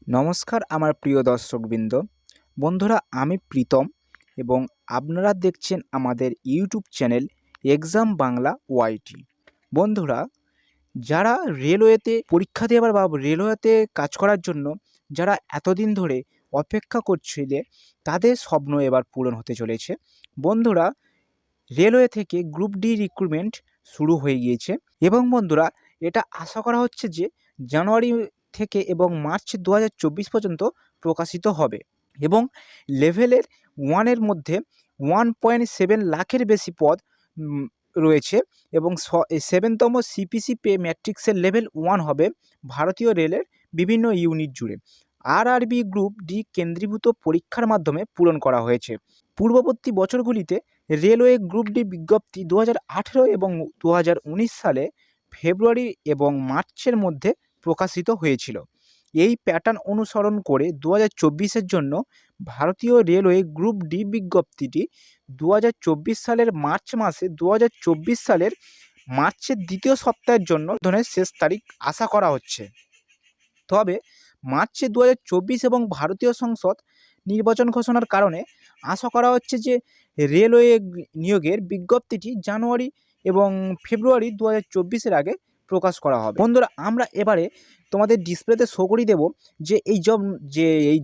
নমস্কার আমার প্রিয় দর্শকবৃন্দ। বন্ধুরা, আমি প্রীতম এবং আপনারা দেখছেন আমাদের ইউটিউব চ্যানেল এক্সাম বাংলা ওয়াইটি। বন্ধুরা, যারা রেলওয়েতে পরীক্ষা দেওয়ার বা রেলওয়েতে কাজ করার জন্য যারা এতদিন ধরে অপেক্ষা করছিলে, তাদের স্বপ্ন এবার পূরণ হতে চলেছে। বন্ধুরা, রেলওয়ে থেকে গ্রুপ ডি রিক্রুটমেন্ট শুরু হয়ে গিয়েছে এবং বন্ধুরা, এটা আশা করা হচ্ছে যে জানুয়ারি থেকে এবং মার্চ 2024 পর্যন্ত প্রকাশিত হবে এবং লেভেলের 1-এর মধ্যে 1.7 লাখের বেশি পদ রয়েছে এবং 7তম সিপিসি পে ম্যাট্রিক্সের লেভেল 1 হবে ভারতীয় রেলের বিভিন্ন ইউনিট জুড়ে। আরআরবি গ্রুপ ডি কেন্দ্রীভূত পরীক্ষার মাধ্যমে পূরণ করা হয়েছে। পূর্ববর্তী বছরগুলিতে রেলওয়ে গ্রুপ ডি বিজ্ঞপ্তি 2018 এবং 2019 সালে ফেব্রুয়ারি এবং মার্চের মধ্যে প্রকাশিত হয়েছিল। এই প্যাটার্ন অনুসরণ করে 2024-এর জন্য ভারতীয় রেলওয়ে গ্রুপ ডি বিজ্ঞপ্তিটি 2024 সালের মার্চ মাসে 2024 সালের মার্চের দ্বিতীয় সপ্তাহের জন্য শেষ তারিখ আশা করা হচ্ছে। তবে মার্চে 2024 এবং ভারতীয় সংসদ নির্বাচন ঘোষণার কারণে আশা করা হচ্ছে যে রেলওয়ে নিয়োগের বিজ্ঞপ্তিটি জানুয়ারি এবং ফেব্রুয়ারি 2024-এর আগে প্রকাশ করা হবে। বন্ধুরা, আমরা এবারে তোমাদের ডিসপ্লেতে শো করিয়ে দেব যে এই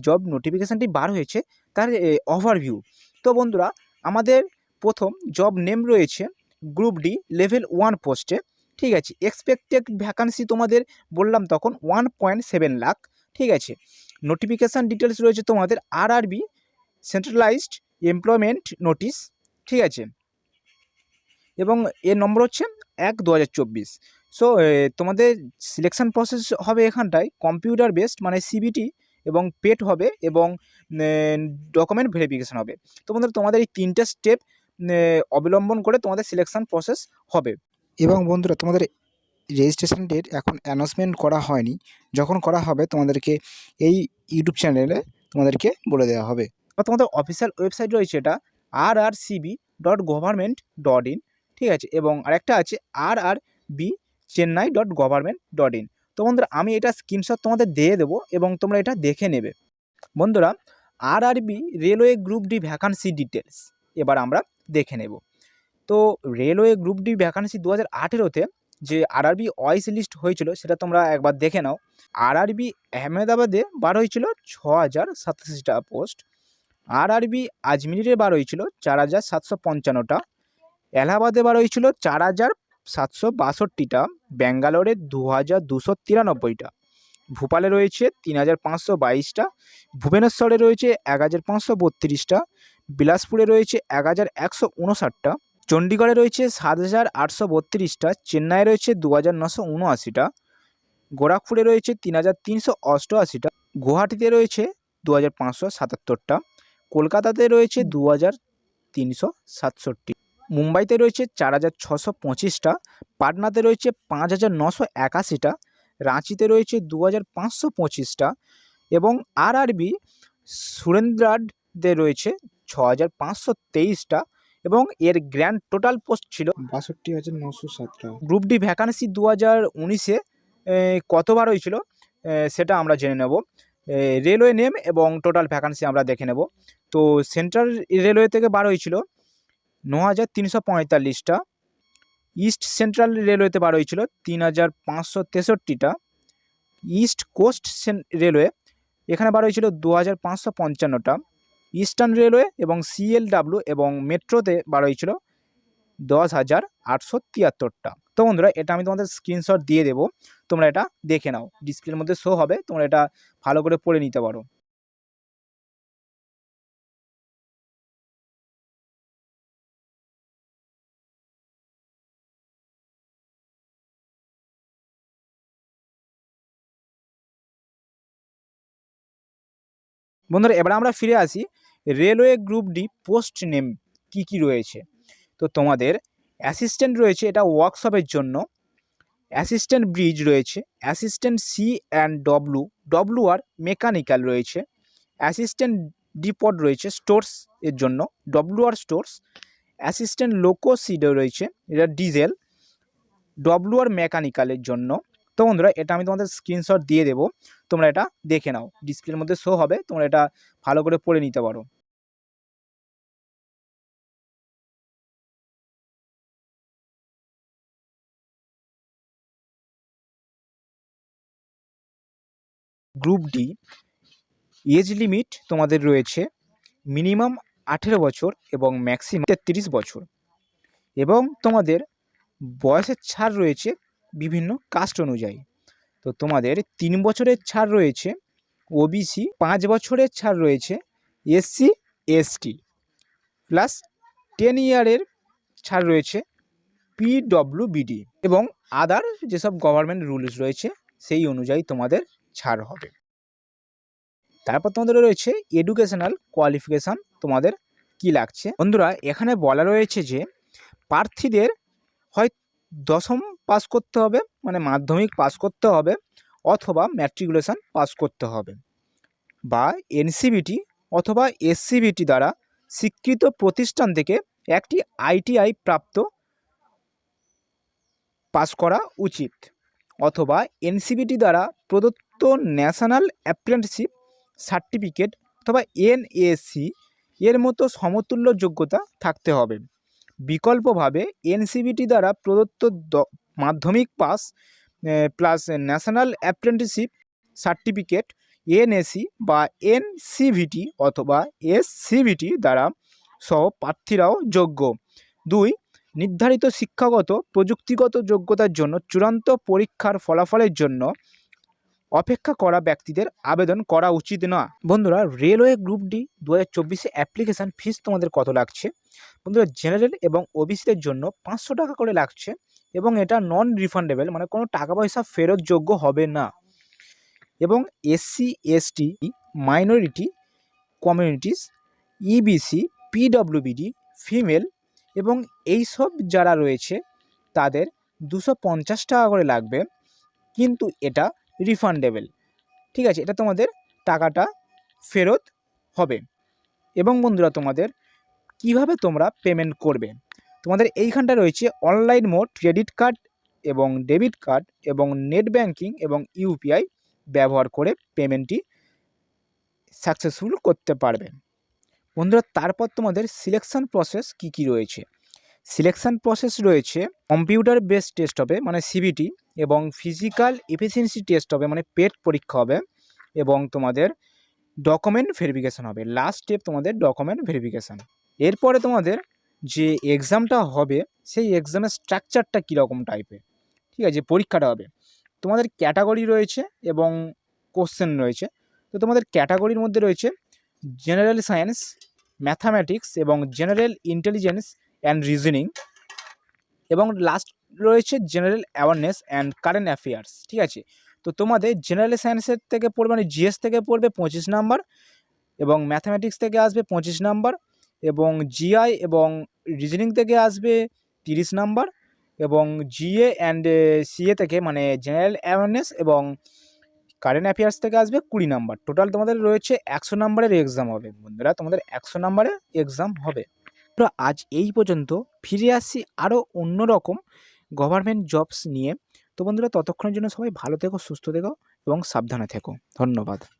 জব নোটিফিকেশানটি বার হয়েছে তার ওভারভিউ। তো বন্ধুরা, আমাদের প্রথম জব নেম রয়েছে গ্রুপ ডি লেভেল 1 পোস্টে। ঠিক আছে, এক্সপেক্টেড ভ্যাকান্সি তোমাদের বললাম তখন 1.7 লাখ। ঠিক আছে, নোটিফিকেশান ডিটেলস রয়েছে তোমাদের আরআরবি সেন্ট্রালাইজড এমপ্লয়মেন্ট নোটিশ। ঠিক আছে, এবং এর নম্বর হচ্ছে 1/2024। সো তোমাদের সিলেকশান প্রসেস হবে এখানটায় কম্পিউটার বেসড, মানে সিবিটি, এবং পেট হবে এবং ডকুমেন্ট ভেরিফিকেশান হবে। তো বন্ধুরা, তোমাদের এই 3টে স্টেপ অবলম্বন করে তোমাদের সিলেকশান প্রসেস হবে। এবং বন্ধুরা, তোমাদের রেজিস্ট্রেশন ডেট এখন অ্যানাউন্সমেন্ট করা হয়নি, যখন করা হবে তোমাদেরকে এই ইউটিউব চ্যানেলে তোমাদেরকে বলে দেওয়া হবে। তোমাদের অফিসিয়াল ওয়েবসাইট রয়েছে, এটা rrcb.government.in। ঠিক আছে, এবং আরেকটা আছে rrbchennai.government.in। তো বন্ধুরা, আমি এটা স্ক্রিনশট তোমাদের দিয়ে দেবো এবং তোমরা এটা দেখে নেবে। বন্ধুরা, RRB railway group D vacancy details এবার আমরা দেখে নেব। তো রেলওয়ে গ্রুপ ডি ভ্যাকান্সি 2018-তে যে আরআরবি ওয়াইস লিস্ট হয়েছিল সেটা তোমরা একবার দেখে নাও। আরআরবি আহমেদাবাদে বার হয়েছিল 6087টা পোস্ট, আরআরবি আজমিরে বার হয়েছিল 4755টা, এলাহাবাদে বার হয়েছিল 4762টা, ব্যাঙ্গালোরে 2293টা, ভোপালে রয়েছে 3522টা, ভুবনেশ্বরে রয়েছে 1532টা, বিলাসপুরে রয়েছে 1159টা, চণ্ডীগড়ে রয়েছে 7832টা, চেন্নাইয়ে রয়েছে 2979টা, গোরখপুরে রয়েছে 3388টা, গুয়াহাটিতে রয়েছে 2577টা, কলকাতাতে রয়েছে 2367, মুম্বাইতে রয়েছে 4625টা, পাটনাতে রয়েছে 5981টা, রাঁচিতে রয়েছে 2525টা, এবং আরআরবি সুরেন্দ্রাতে রয়েছে 6523টা, এবং এর গ্র্যান্ড টোটাল পোস্ট ছিল 62,907টা। গ্রুপ ডি ভ্যাকান্সি 2019-এ কতবার হয়েছিল সেটা আমরা জেনে নেব। রেলওয়ে নেম এবং টোটাল ভ্যাকান্সি আমরা দেখে নেব। তো সেন্ট্রাল রেলওয়ে থেকে বার হয়েছিল 9345টা, ইস্ট সেন্ট্রাল রেলওয়েতে বার হয়েছিল 3563টা, ইস্ট কোস্ট রেলওয়ে এখানে বার হয়েছিল 2555টা, ইস্টার্ন রেলওয়ে এবং সিএলডাব্লিউ এবং মেট্রোতে বার হয়েছিল 10,873টা। তো বন্ধুরা, এটা আমি তোমাদের স্ক্রিনশট দিয়ে দেবো, তোমরা এটা দেখে নাও, ডিসপ্লের মধ্যে শো হবে, তোমরা এটা ভালো করে পড়ে নিতে পারো। বন্ধুরা, এবার আমরা ফিরে আসি railway group D post name কি কি রয়েছে। তো তোমাদের অ্যাসিস্ট্যান্ট রয়েছে, এটা ওয়ার্কশপের জন্য, অ্যাসিস্ট্যান্ট ব্রিজ রয়েছে, অ্যাসিস্ট্যান্ট সি অ্যান্ড ডব্লু আর মেকানিক্যাল রয়েছে, অ্যাসিস্ট্যান্ট ডিপট রয়েছে স্টোরস এর জন্য, ডব্লু আর স্টোরস, অ্যাসিস্ট্যান্ট লোকো সিডে রয়েছে, এটা ডিজেল, ডব্লু আর মেকানিক্যালের জন্য, তো বন্ধুরা এটা আমি তোমাদের স্ক্রিনশট দিয়ে দেবো, তোমরা এটা দেখে নাও, ডিসপ্লের মধ্যে শো হবে, তোমরা এটা ভালো করে পড়ে নিতে পারো। গ্রুপ ডি এজ লিমিট তোমাদের রয়েছে মিনিমাম 18 বছর এবং ম্যাক্সিমাম 33 বছর, এবং তোমাদের বয়সের ছাড় রয়েছে বিভিন্ন কাস্ট অনুযায়ী। তো তোমাদের 3 বছরের ছাড় রয়েছে ওবিসি, 5 বছরের ছাড় রয়েছে এসসি এসটি, প্লাস 10 ইয়ারের ছাড় রয়েছে পিডব্লিউবিডি, এবং আদার যেসব গভর্নমেন্ট রুলস রয়েছে সেই অনুযায়ী তোমাদের ছাড় হবে। তারপর তোমাদের রয়েছে এডুকেশনাল কোয়ালিফিকেশান, তোমাদের কি লাগছে। বন্ধুরা এখানে বলা রয়েছে যে প্রার্থীদের হয় 10ম পাস করতে হবে, মানে মাধ্যমিক পাস করতে হবে, অথবা ম্যাট্রিকুলেশন পাস করতে হবে, বা এনসিভিটি অথবা এসসিভিটি দ্বারা স্বীকৃত প্রতিষ্ঠান থেকে একটি আইটিআই প্রাপ্ত পাস করা উচিত, অথবা এনসিভিটি দ্বারা প্রদত্ত ন্যাশনাল অ্যাপ্রেন্টিসশিপ সার্টিফিকেট অথবা এনএসসি এর মতো সমতুল্য যোগ্যতা থাকতে হবে। বিকল্পভাবে এনসিভিটি দ্বারা প্রদত্ত মাধ্যমিক pass plus national apprenticeship certificate NSC বা এনসিভিটি অথবা এসসিভিটি দ্বারা সহ প্রার্থীরাও যোগ্য। 2. নির্ধারিত শিক্ষাগত প্রযুক্তিগত যোগ্যতার জন্য চূড়ান্ত পরীক্ষার ফলাফলের জন্য অপেক্ষা করা ব্যক্তিদের আবেদন করা উচিত না। বন্ধুরা railway group D 2024 application fees তোমাদের কত লাগছে? বন্ধুরা জেনারেল এবং ওবিসিদের জন্য 500 টাকা করে লাগছে, এবং এটা নন রিফান্ডেবল, মানে কোনো টাকা পয়সা ফেরতযোগ্য হবে না। এবং SC ST minority communities, EBC, পিডব্লিউবিডি, ফিমেল এবং এইসব যারা রয়েছে তাদের 250 টাকা করে লাগবে, কিন্তু এটা রিফান্ডেবল। ঠিক আছে, এটা তোমাদের টাকাটা ফেরত হবে। এবং বন্ধুরা তোমাদের কিভাবে তোমরা পেমেন্ট করবে, তোমাদের এইখানটা রয়েছে অনলাইন মোড, ক্রেডিট কার্ড এবং ডেবিট কার্ড এবং নেট ব্যাঙ্কিং এবং ইউপিআই ব্যবহার করে পেমেন্টটি সাকসেসফুল করতে পারবে। বন্ধুরা তারপর তোমাদের সিলেকশান প্রসেস কি রয়েছে। সিলেকশান প্রসেস রয়েছে কম্পিউটার বেসড টেস্ট হবে, মানে সিবিটি, এবং ফিজিক্যাল এফিসিয়েন্সি টেস্ট হবে, মানে পেট পরীক্ষা হবে, এবং তোমাদের ডকুমেন্ট ভেরিফিকেশান হবে। লাস্ট স্টেপ তোমাদের ডকুমেন্ট ভেরিফিকেশান। এরপরে তোমাদের যে এক্সামটা হবে সেই এক্সামের স্ট্রাকচারটা কীরকম টাইপের, ঠিক আছে, পরীক্ষাটা হবে। তোমাদের ক্যাটাগরি রয়েছে এবং কোশ্চেন রয়েছে। তো তোমাদের ক্যাটাগরির মধ্যে রয়েছে জেনারেল সায়েন্স, ম্যাথামেটিক্স এবং জেনারেল ইন্টেলিজেন্স অ্যান্ড রিজনিং, এবং লাস্ট রয়েছে general awareness and current affairs. ঠিক আছে, তো তোমাদের জেনারেল সায়েন্সের থেকে পড়বে, মানে জিএস থেকে পড়বে 25 নাম্বার, এবং ম্যাথামেটিক্স থেকে আসবে 25 নাম্বার, এবং জিআই এবং রিজনিং থেকে আসবে 30 নাম্বার, এবং জিএ অ্যান্ড সিএ থেকে, মানে জেনারেল অ্যাওয়ারনেস এবং কারেন্ট অ্যাফেয়ার্স থেকে আসবে 20 নাম্বার। টোটাল তোমাদের রয়েছে 100 নাম্বারের এক্সাম হবে। বন্ধুরা তোমাদের 100 নাম্বারের এক্সাম হবে। তো আজ এই পর্যন্ত, ফিরে আসছি আরও অন্যরকম গভর্নমেন্ট জবস নিয়ে। তো বন্ধুরা ততক্ষণের জন্য সবাই ভালো থেকো, সুস্থ থেকো এবং সাবধানে থেকো। ধন্যবাদ।